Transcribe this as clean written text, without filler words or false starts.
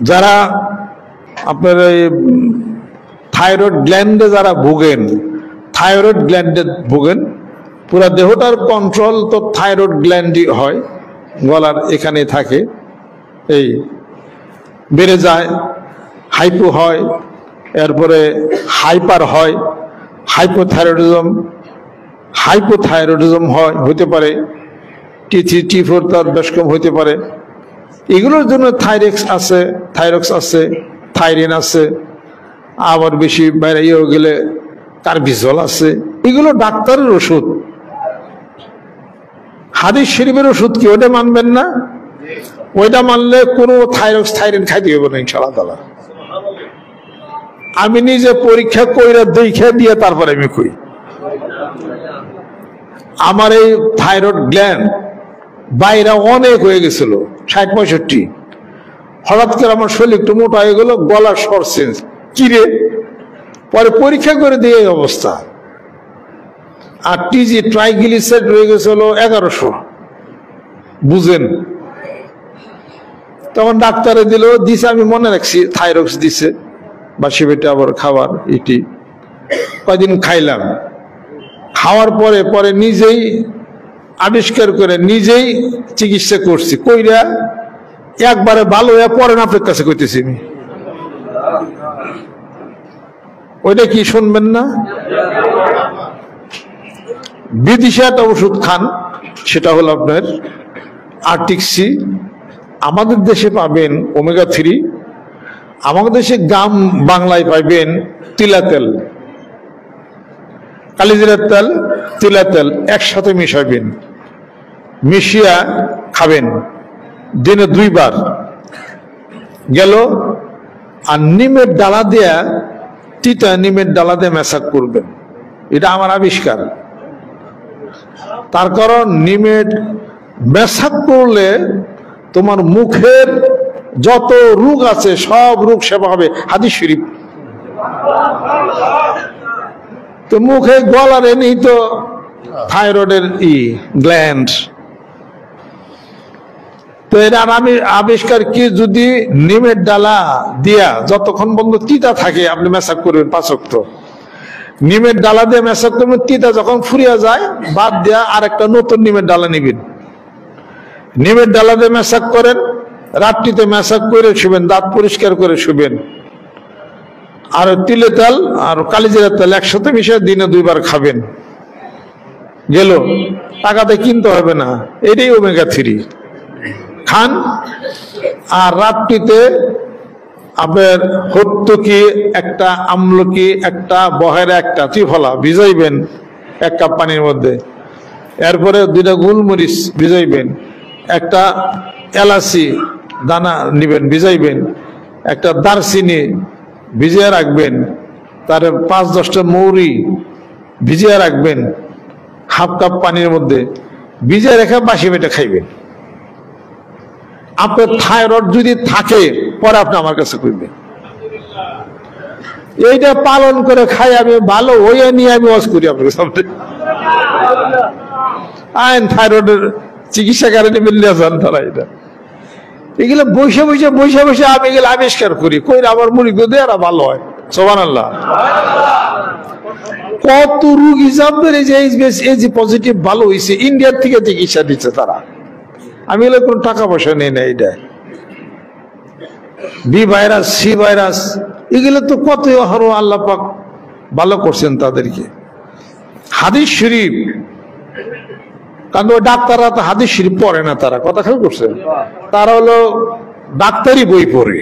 যারা আপনার এই থাইরয়েড গ্ল্যান্ডে যারা ভোগেন, থাইরয়েড গ্ল্যান্ডে ভোগেন, পুরা দেহটার কন্ট্রোল তো থাইরয়েড গ্ল্যান্ডই হয়, গলার এখানে থাকে, এই বেড়ে যায়, হাইপো হয়, এরপরে হাইপার হয়, হাইপোথাইরয়েডিজম হয়, হতে পারে T3 T4 তার বেশ কম হতে পারে। এগুলোর জন্য থাইরক্স আছে, থাইরিন আছে, আবার বেশি বাইরে গেলে কার্বিজল আছে। এগুলো ডাক্তারের ওষুধ, হাদিস শরীফের ওষুধ কি ওটা মানবেন না? ওইটা মানলে কোনো থাইরক্স থাইরিন খাইতে হবে না ইনশাআল্লাহ তাআলা। আমি নিজে পরীক্ষা কইরা দেখে দিয়ে তারপরে আমি কই, আমার এই থাইরয়েড গ্ল্যান্ড বাইরে অনেক হয়ে গেছিল, 60-65। হঠাৎ করে আমার শরীর একটু মোটা হয়ে গেল, গলার স্বর চেঞ্জ, কিরে, পরে পরীক্ষা করে দিয়ে এই অবস্থা। আর টিজি ট্রাইগ্লিসাইড রয়ে গেছিল 1100, বুঝেন। তখন ডাক্তারে দিছে, আমি মনে রাখছি থাইরক্স দিছে, বাসি পেটে আবার খাবার এটি কয়দিন খাইলাম। খাওয়ার পরে নিজেই আবিষ্কার করে নিজেই চিকিৎসা করছি, কইরা একবারে ভালো হয়ে পরে না আপনার কাছে কইতেছি আমি। ওইটা কি শুনবেন না? বিদেশে একটা ওষুধ খান, সেটা হলো আপনার আর্টিক সি। আমাদের দেশে পাবেন ওমেগা 3, আমাদের দেশে গ্রাম বাংলায় পাইবেন তিলা তেল, কালিজিরার তেল, তিলা তেল একসাথে মিশাবেন, মিশিয়া খাবেন দিনে 2 বার গেল। আর নিমের ডালা দেয়া, তিতা নিমের ডালা দিয়ে ম্যাসাজ করবেন, এটা আমার আবিষ্কার। তার কারণ নিমের ম্যাসাজ করলে তোমার মুখের যত রোগ আছে সব রোগ সেবা হবে, হাদিস শরীফ। তো মুখে গলার নেই তো থাইরয়েডের গ্ল্যান্ড, তো এর আমি আবিষ্কার কি, যদি নিমের ডালা দিয়া যতক্ষণ পর্যন্ত তিতা থাকে আপনি ম্যাসাজ করবেন 5 ওয়াক্ত, নিমের ডালা দিয়ে ম্যাসাজ করবেন, তিতা যখন ফুরিয়ে যায় বাদ দিয়া আর একটা নতুন নিমের ডালা নিবেন, নিমের ডালা দিয়ে ম্যাসাজ করেন, রাত্রিতে ম্যাসাজ করে শুবেন, দাঁত পরিষ্কার করে শুবেন। আর তিলে তেল আর কালিজিরার তেল একসাথে মিশিয়ে দিনে 2 বার খাবেন, গেল। টাকাতে কিনতে হবে না, এটাই ওমেগা 3 খান। আর রাত্রিতে আপনার হত্যকি একটা, আমলকি একটা, বহেরা একটা, ত্রিফলা ভিজাইবেন 1 কাপ পানির মধ্যে, এরপরে 2টা গোলমরিচ ভিজাইবেন, একটা এলাচি দানা নিবেন ভিজাইবেন, একটা দারচিনি ভিজিয়ে রাখবেন, তার 5-10টা মৌরি ভিজিয়ে রাখবেন 1/2 কাপ পানির মধ্যে, ভিজিয়ে রেখে বাসি পেটে খাইবেন। আপনার থাইরয়েড যদি থাকে পরে আপনি আমার কাছে কইবেন। এইটা পালন করে খাই আমি, ভালো হইয়া নিয়ে আমি ওয়াজ করি আপনার সামনে। আইন থাইরয়েডের চিকিৎসা কারণে মিললে যান তারা, এটা এগুলো বসে আমি এগুলো আবিষ্কার করি, কইরা আমার মুড়ি গদে আর ভালো হয়। সুবহানাল্লাহ। কত রোগী জানবেন এই যে পজিটিভ ভালো হয়েছে, ইন্ডিয়ার থেকে চিকিৎসা দিচ্ছে তারা, আমি এগুলো কোনো টাকা পয়সা নেই না। এটা বি ভাইরাস, সি ভাইরাস, এগুলো তো কত আল্লাহ পাক ভালো করছেন তাদেরকে। হাদিস শরীফ, কারণ ওই ডাক্তাররা তো হাদিস শরীফ পড়ে না, তারা কথা খেয়াল করছেন, তারা হলো ডাক্তারি বই পড়ে।